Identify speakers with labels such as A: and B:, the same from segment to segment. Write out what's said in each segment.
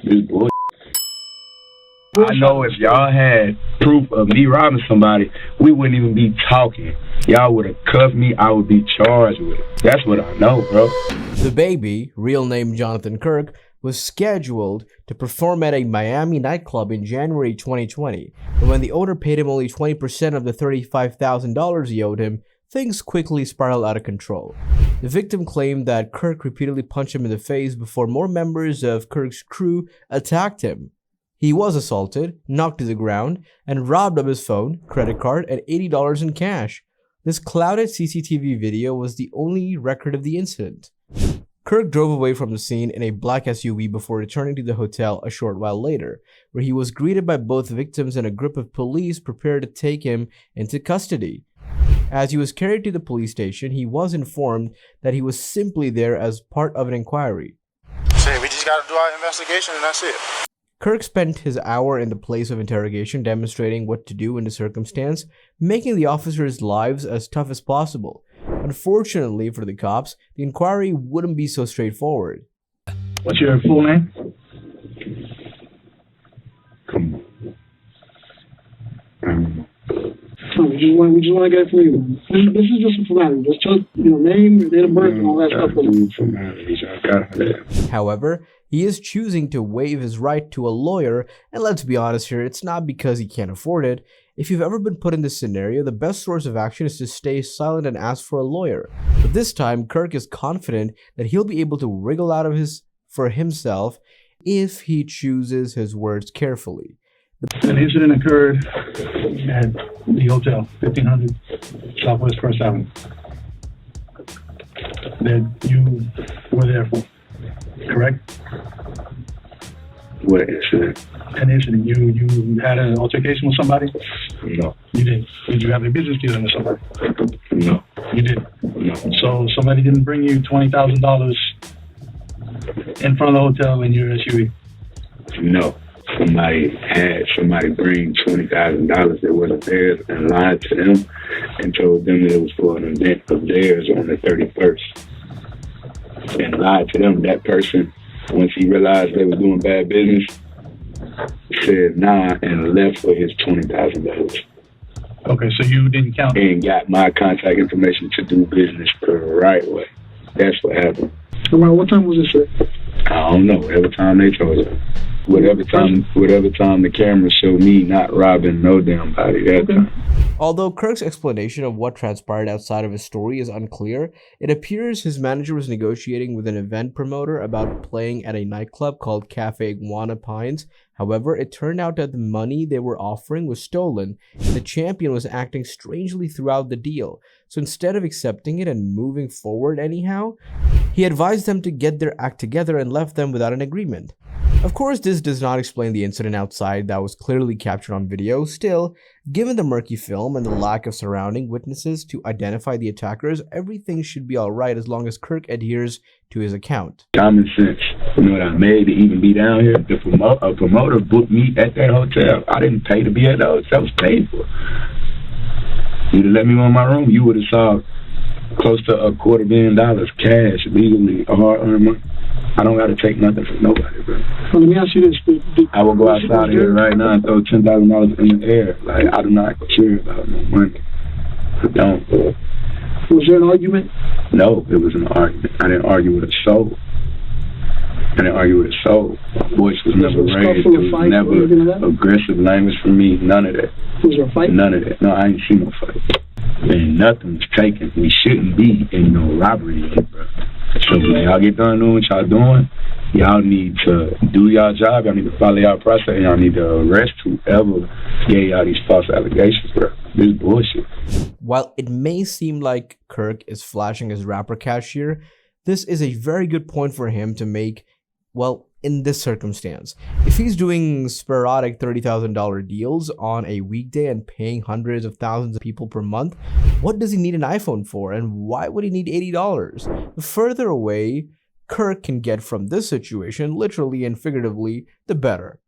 A: This bullshit. I know if y'all had proof of me robbing somebody, we wouldn't even be talking. Y'all would have cuffed me. I would be charged with it. That's what I know, bro.
B: The baby, real name Jonathan Kirk, was scheduled to perform at a Miami nightclub in January 2020. But when the owner paid him only 20% of the $35,000 he owed him, things quickly spiraled out of control. The victim claimed that Kirk repeatedly punched him in the face before more members of Kirk's crew attacked him. He was assaulted, knocked to the ground, and robbed of his phone, credit card, and $80 in cash. This clouded CCTV video was the only record of the incident. Kirk drove away from the scene in a black SUV before returning to the hotel a short while later, where he was greeted by both victims and a group of police prepared to take him into custody. As he was carried to the police station, he was informed that he was simply there as part of an inquiry.
C: We just gotta do our investigation and that's it.
B: Kirk spent his hour in the place of interrogation demonstrating what to do in the circumstance, making the officers' lives as tough as possible. Unfortunately for the cops, the inquiry wouldn't be so straightforward.
D: What's your full name?
A: Come on.
D: We just want to get it from you. This is just a formality. Just tell name, date of birth, and all that stuff.
B: However, he is choosing to waive his right to a lawyer, and let's be honest here, it's not because he can't afford it. If you've ever been put in this scenario, the best source of action is to stay silent and ask for a lawyer. But this time, Kirk is confident that he'll be able to wriggle out of for himself if he chooses his words carefully.
D: An incident occurred at the hotel, 1500 Southwest First Avenue, that you were there for, correct?
A: What incident?
D: An incident. You had an altercation with somebody?
A: No.
D: You didn't. Did you have a business dealing with somebody?
A: No.
D: You didn't?
A: No.
D: So somebody didn't bring you $20,000 in front of the hotel in your SUV?
A: No. Somebody bring $20,000 that wasn't theirs and lied to them and told them that it was for an event of theirs on the 31st. And lied to them. That person, once he realized they were doing bad business, said nah and left for his $20,000.
D: Okay, so you didn't count?
A: And got my contact information to do business the right way. That's what happened.
D: Around what time was this, sir?
A: I don't know. Whatever time they told us. Whatever time the camera showed me not robbing no damn body that time.
B: Although Kirk's explanation of what transpired outside of his story is unclear, it appears his manager was negotiating with an event promoter about playing at a nightclub called Cafe Iguana Pines. However, it turned out that the money they were offering was stolen, and the champion was acting strangely throughout the deal. So instead of accepting it and moving forward anyhow, he advised them to get their act together and left them without an agreement. Of course, this does not explain the incident outside that was clearly captured on video. Still, given the murky film and the lack of surrounding witnesses to identify the attackers, everything should be alright as long as Kirk adheres to his account.
A: Common sense. You know what I made to even be down here? A promoter booked me at that hotel. I didn't pay to be at the hotel. That was paid for. You'd have let me on my room, you would have saw close to $250,000 cash, legally, hard-earned money. I don't got to take nothing from nobody, bro.
D: Well, let me ask you this.
A: I will go outside here right now and throw $10,000 in the air. Like, I do not care about no money. I don't, bro.
D: Was there an argument?
A: No, it was an argument. I didn't argue with a soul. My voice was never raised. It was never aggressive language for me. None of that.
D: Was there a fight?
A: None of that. No, I ain't seen no fight. And nothing was taken. We shouldn't be in no robbery, bro. So when y'all get done doing what y'all doing, y'all need to do y'all job. Y'all need to follow y'all process. And y'all need to arrest whoever gave y'all these false allegations, bro. This is bullshit.
B: While it may seem like Kirk is flashing his rapper cash here, this is a very good point for him to make, well, in this circumstance. If he's doing sporadic $30,000 deals on a weekday and paying hundreds of thousands of people per month, what does he need an iPhone for, and why would he need $80? The further away Kirk can get from this situation, literally and figuratively, the better.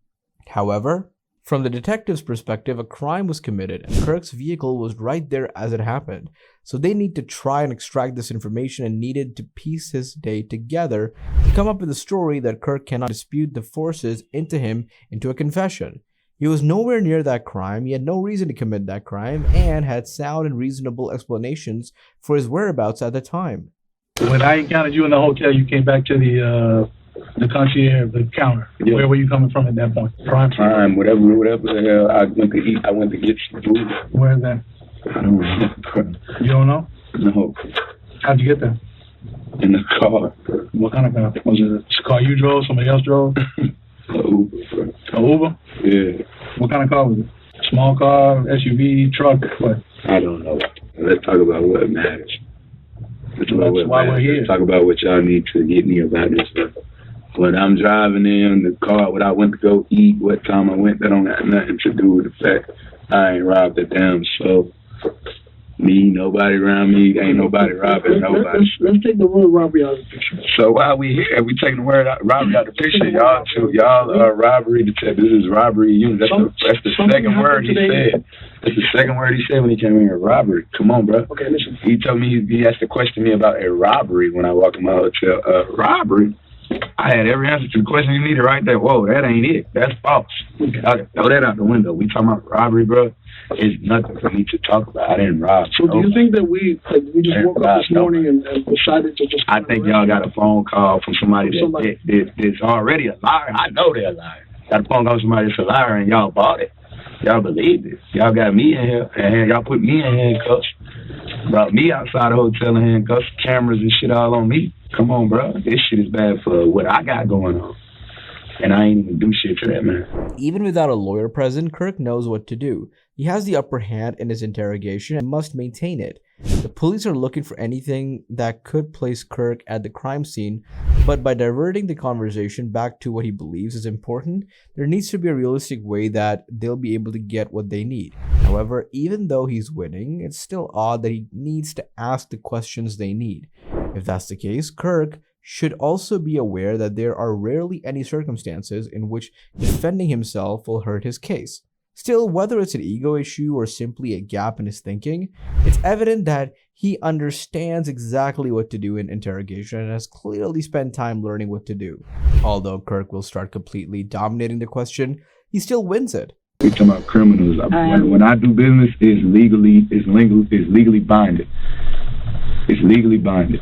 B: However, From the detective's perspective, a crime was committed and Kirk's vehicle was right there as it happened. So they need to try and extract this information and needed to piece his day together to come up with a story that Kirk cannot dispute the forces into him into a confession. He was nowhere near that crime, he had no reason to commit that crime, and had sound and reasonable explanations for his whereabouts at the time.
E: When I encountered you in the hotel, you came back to the concierge, the counter. Yeah. Where were you coming from at that point?
A: Prime, whatever the hell. I went to eat. I went to get some food.
E: Where is that?
A: I don't remember.
E: You don't know?
A: No.
E: How'd you get there?
A: In the car.
E: What kind of car? Was it a car you drove? Somebody else drove?
A: An Uber.
E: An Uber?
A: Yeah.
E: What kind of car was it? Small car, SUV, truck, what?
A: I don't know. Let's talk about what matters.
E: That's why we're here.
A: Let's talk about what y'all need to get me about this stuff. When I'm driving in the car, when I went to go eat, what time I went, that don't have nothing to do with the fact I ain't robbed a damn soul. Me, nobody around me, ain't nobody robbing nobody.
D: Let's take the word robbery out of the picture.
A: So while we here, we taking the word robbery out of the picture. Y'all are robbery detectives. This is robbery unit. That's the second word he said. That's the second word he said when he came in here. Robbery. Come on, bro.
D: Okay, listen.
A: He told me he asked a question to me about a robbery when I walked in my hotel. Robbery. I had every answer to the question you needed right there. Whoa, that ain't it. That's false. Okay. Throw that out the window. We talking about robbery, bro. It's nothing for me to talk about. I didn't rob.
D: So do you think that we just woke up this morning and decided to just...
A: I think y'all got a phone call from somebody that's already a liar. I know they're a liar. Got a phone call from somebody that's a liar and y'all bought it. Y'all believe this. Y'all got me in here and y'all put me in handcuffs. Brought me outside the hotel in handcuffs, cameras and shit all on me. Come on, bro. This shit is bad for what I got going on. And I ain't even do shit to that, man.
B: Even without a lawyer present, Kirk knows what to do. He has the upper hand in his interrogation and must maintain it. The police are looking for anything that could place Kirk at the crime scene, but by diverting the conversation back to what he believes is important, there needs to be a realistic way that they'll be able to get what they need. However, even though he's winning, it's still odd that he needs to ask the questions they need. If that's the case, Kirk should also be aware that there are rarely any circumstances in which defending himself will hurt his case. Still, whether it's an ego issue or simply a gap in his thinking, it's evident that he understands exactly what to do in interrogation and has clearly spent time learning what to do. Although Kirk will start completely dominating the question, he still wins it.
A: We talking about criminals. When I do business, it's legally binding. It's legally binding.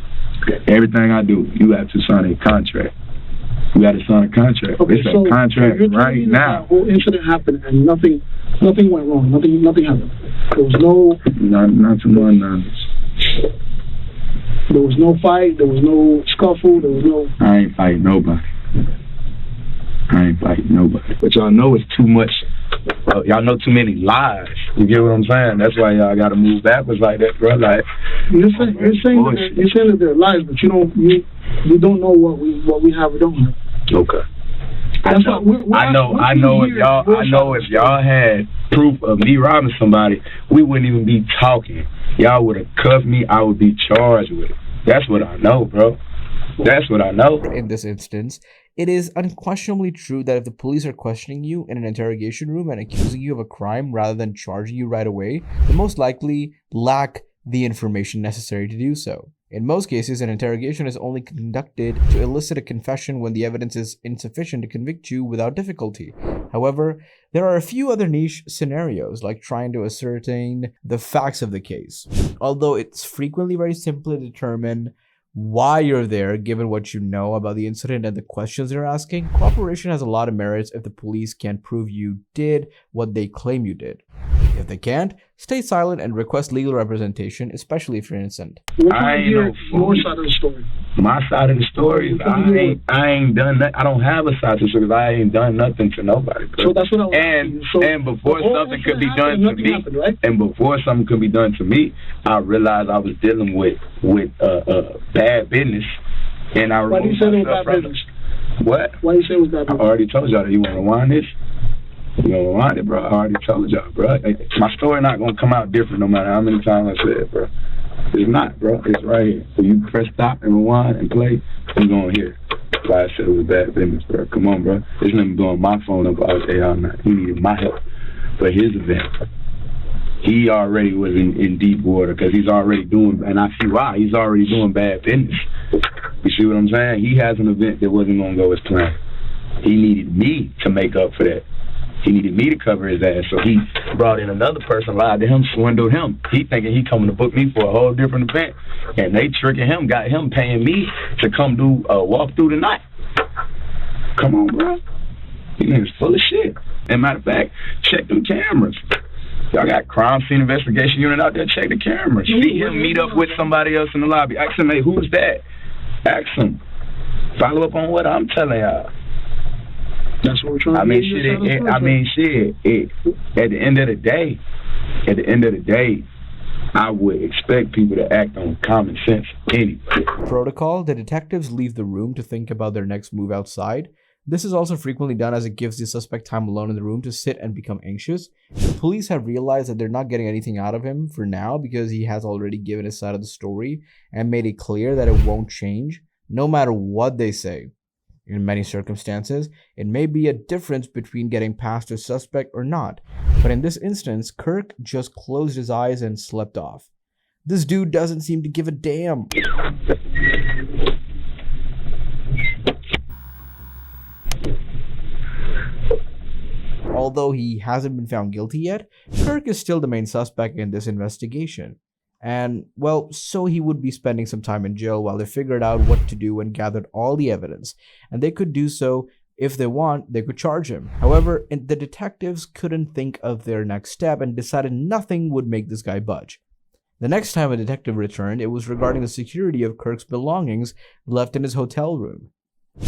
A: Everything I do, you have to sign a contract. You got to sign a contract.
D: Okay,
A: it's a contract right now.
D: The whole incident happened and nothing went wrong. Nothing happened. There was no...
A: Not to my knowledge.
D: There was no fight. There was no scuffle. There was no...
A: I ain't fighting nobody. But y'all know it's too much. Y'all know too many lies. You get what I'm saying? That's why y'all got to move backwards like that, bro. Like
D: you're saying that they're lies, but you don't know what we have or don't have.
A: Okay. I know if y'all had proof of me robbing somebody, we wouldn't even be talking. Y'all would have cuffed me. I would be charged with it. That's what I know, bro. That's what I know.
B: In this instance, it is unquestionably true that if the police are questioning you in an interrogation room and accusing you of a crime rather than charging you right away, they most likely lack the information necessary to do so. In most cases, an interrogation is only conducted to elicit a confession when the evidence is insufficient to convict you without difficulty. However, there are a few other niche scenarios, like trying to ascertain the facts of the case. Although it's frequently very simple to determine why you're there given what you know about the incident and the questions they're asking, cooperation has a lot of merits if the police can prove you did what they claim you did. If they can't, stay silent and request legal representation, especially if you're innocent.
A: I ain't know
D: your side of the story.
A: My side of the story is I ain't done that. I don't have a side of the story because I ain't done nothing to nobody. Bro.
D: So that's what I was
A: and before something could be done to me, happened, right? And before something could be done to me, I realized I was dealing with bad business, and I removed myself from it. What?
D: Why you say it was bad business?
A: I already told y'all that. You want to rewind this? You know, rewind it, bro. I already told y'all, bro. My story not gonna come out different no matter how many times I say it, bro. It's not, bro. It's right here. So you press stop and rewind and play, you're gonna hear. Why I said it was bad business, bro. Come on, bro. This nigga blowing my phone up all day, all night. He needed my help for his event. He already was in deep water because he's already doing, and I see why, he's already doing bad business. You see what I'm saying? He has an event that wasn't going to go as planned. He needed me to make up for that. He needed me to cover his ass, so he brought in another person, lied to him, swindled him. He thinking he coming to book me for a whole different event, and they tricking him, got him paying me to come do a walkthrough tonight. Come on, bro. These niggas full of shit. And matter of fact, check them cameras. Y'all got crime scene investigation unit out there, check the cameras. See him meet up with somebody else in the lobby. Ask him, hey, who's that? Ask him. Follow up on what I'm telling y'all.
D: That's what we're trying to
A: do. At the end of the day, I would expect people to act on common sense anyway.
B: Protocol, the detectives leave the room to think about their next move outside. This is also frequently done as it gives the suspect time alone in the room to sit and become anxious. The police have realized that they're not getting anything out of him for now because he has already given his side of the story and made it clear that it won't change, no matter what they say. In many circumstances, it may be a difference between getting past a suspect or not, but in this instance, Kirk just closed his eyes and slept off. This dude doesn't seem to give a damn. Although he hasn't been found guilty yet, Kirk is still the main suspect in this investigation. And, well, so he would be spending some time in jail while they figured out what to do and gathered all the evidence. And they could do so, if they want, they could charge him. However, the detectives couldn't think of their next step and decided nothing would make this guy budge. The next time a detective returned, it was regarding the security of Kirk's belongings left in his hotel room.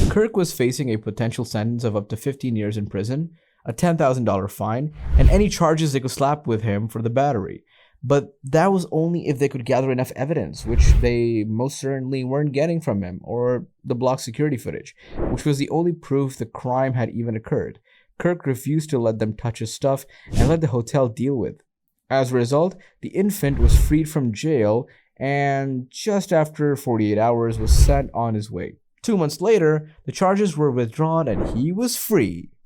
B: Kirk was facing a potential sentence of up to 15 years in prison, a $10,000 fine, and any charges they could slap with him for the battery. But that was only if they could gather enough evidence, which they most certainly weren't getting from him, or the blocked security footage, which was the only proof the crime had even occurred. Kirk refused to let them touch his stuff and let the hotel deal with. As a result, the infant was freed from jail and just after 48 hours was sent on his way. 2 months later, the charges were withdrawn and he was free.